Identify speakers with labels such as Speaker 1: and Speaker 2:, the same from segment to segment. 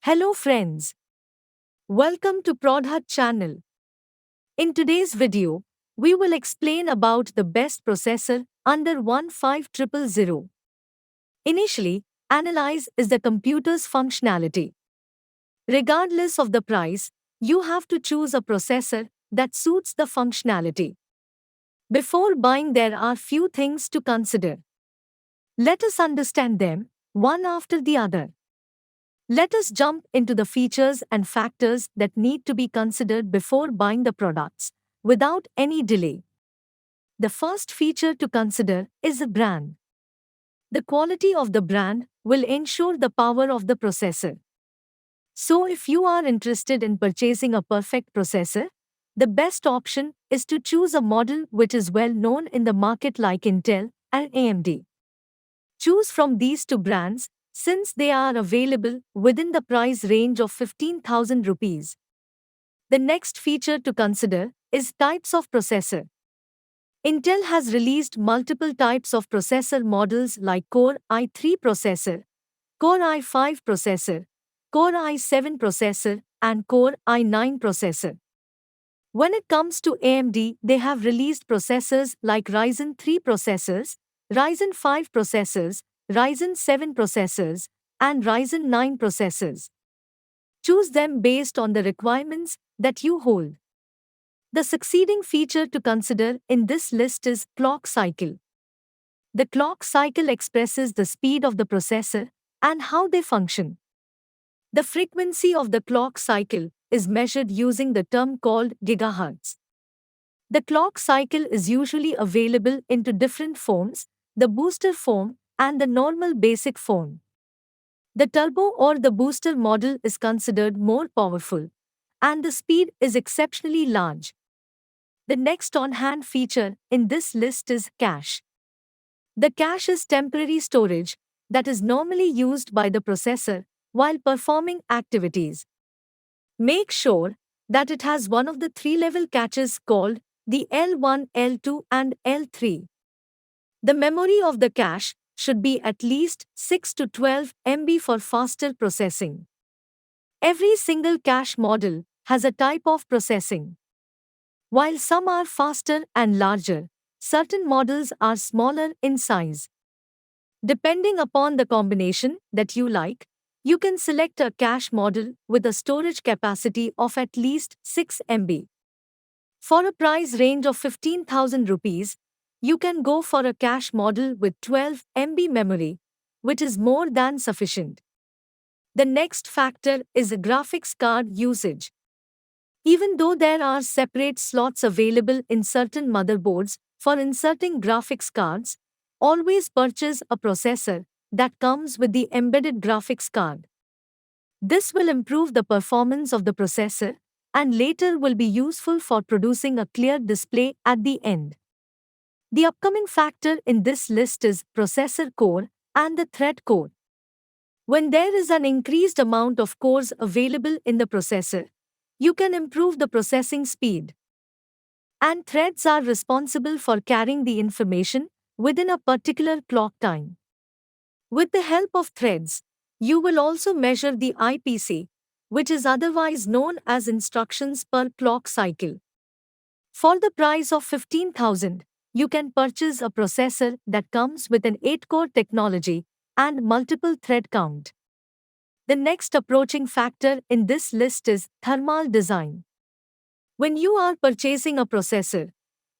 Speaker 1: Hello friends, welcome to Prodhut channel. In today's video, we will explain about the best processor under 15000. Initially, analyze is the computer's functionality. Regardless of the price, you have to choose a processor that suits the functionality. Before buying, there are few things to consider. Let us understand them one after the other. Let us jump into the features and factors that need to be considered before buying the products, without any delay. The first feature to consider is the brand. The quality of the brand will ensure the power of the processor. So, if you are interested in purchasing a perfect processor, the best option is to choose a model which is well known in the market like Intel and AMD. Choose from these two brands since they are available within the price range of 15,000 rupees. The next feature to consider is types of processor. Intel has released multiple types of processor models like Core i3 processor, Core i5 processor, Core i7 processor, and Core i9 processor. When it comes to AMD, they have released processors like Ryzen 3 processors, Ryzen 5 processors, Ryzen 7 processors, and Ryzen 9 processors. Choose them based on the requirements that you hold. The succeeding feature to consider in this list is clock cycle. The clock cycle expresses the speed of the processor and how they function. The frequency of the clock cycle is measured using the term called gigahertz. The clock cycle is usually available into different forms, the booster form and the normal basic form. The turbo or the booster model is considered more powerful, and the speed is exceptionally large. The next on-hand feature in this list is cache. The cache is temporary storage that is normally used by the processor while performing activities. Make sure that it has one of the three-level caches called the L1, L2, and L3. The memory of the cache should be at least 6 to 12 MB for faster processing. Every single cache model has a type of processing. While some are faster and larger, certain models are smaller in size. Depending upon the combination that you like, you can select a cache model with a storage capacity of at least 6 MB. For a price range of 15,000 rupees, you can go for a cache model with 12 MB memory, which is more than sufficient. The next factor is graphics card usage. Even though there are separate slots available in certain motherboards for inserting graphics cards, always purchase a processor that comes with the embedded graphics card. This will improve the performance of the processor and later will be useful for producing a clear display at the end. The upcoming factor in this list is processor core and the thread core. When there is an increased amount of cores available in the processor, you can improve the processing speed. And threads are responsible for carrying the information within a particular clock time. With the help of threads, you will also measure the IPC, which is otherwise known as instructions per clock cycle. For the price of 15,000, you can purchase a processor that comes with an 8-core technology and multiple thread count. The next approaching factor in this list is thermal design. When you are purchasing a processor,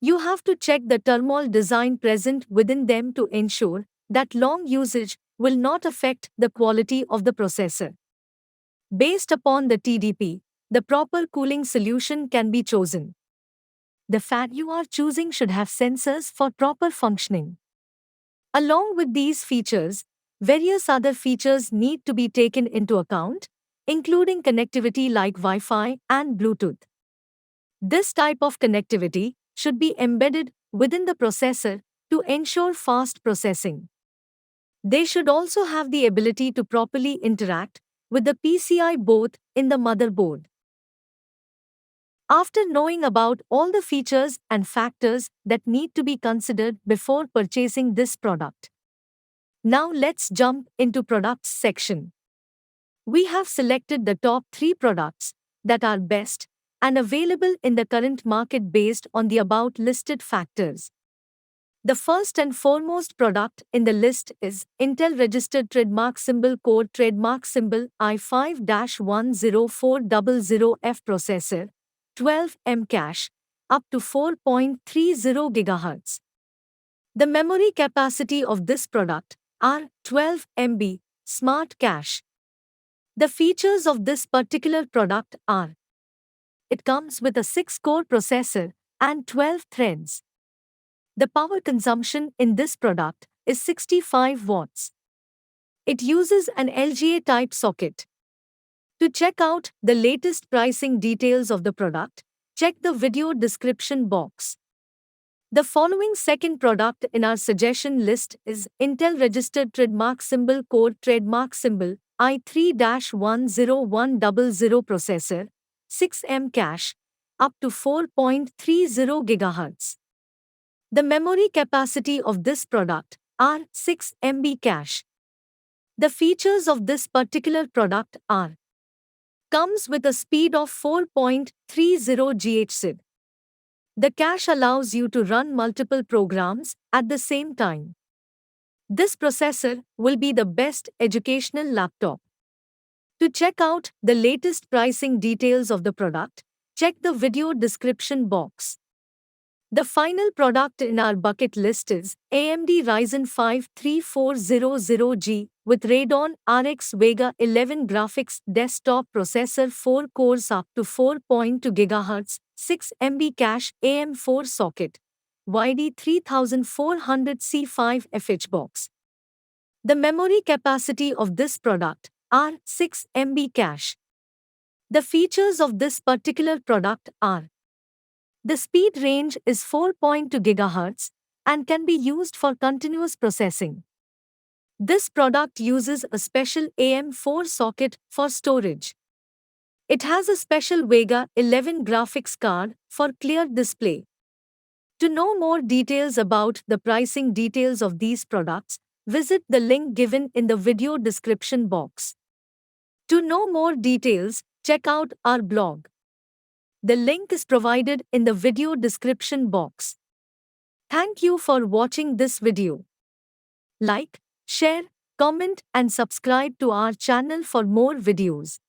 Speaker 1: you have to check the thermal design present within them to ensure that long usage will not affect the quality of the processor. Based upon the TDP, the proper cooling solution can be chosen. The fan you are choosing should have sensors for proper functioning. Along with these features, various other features need to be taken into account, including connectivity like Wi-Fi and Bluetooth. This type of connectivity should be embedded within the processor to ensure fast processing. They should also have the ability to properly interact with the PCI both in the motherboard. After knowing about all the features and factors that need to be considered before purchasing this product, now let's jump into products section. We have selected the top 3 products that are best and available in the current market based on the about listed factors. The first and foremost product in the list is Intel registered trademark symbol code trademark symbol i5-10400F processor, 12M cache, up to 4.30 GHz. The memory capacity of this product are 12 MB smart cache. The features of this particular product are: it comes with a 6-core processor and 12 threads. The power consumption in this product is 65 watts. It uses an LGA type socket. To check out the latest pricing details of the product, check the video description box. The following second product in our suggestion list is Intel registered trademark symbol code trademark symbol i3-10100 processor, 6M cache, up to 4.30 GHz. The memory capacity of this product are 6 MB cache. The features of this particular product are: comes with a speed of 4.30 GHz. The cache allows you to run multiple programs at the same time. This processor will be the best educational laptop. To check out the latest pricing details of the product, check the video description box. The final product in our bucket list is AMD Ryzen 5 3400G with Radeon RX Vega 11 graphics desktop processor, 4 cores, up to 4.2 GHz, 6 MB cache, AM4 socket, YD3400C5FH box. The memory capacity of this product are 6 MB cache. The features of this particular product are: the speed range is 4.2 GHz and can be used for continuous processing. This product uses a special AM4 socket for storage. It has a special Vega 11 graphics card for clear display. To know more details about the pricing details of these products, visit the link given in the video description box. To know more details, check out our blog. The link is provided in the video description box. Thank you for watching this video. Like, share, comment and subscribe to our channel for more videos.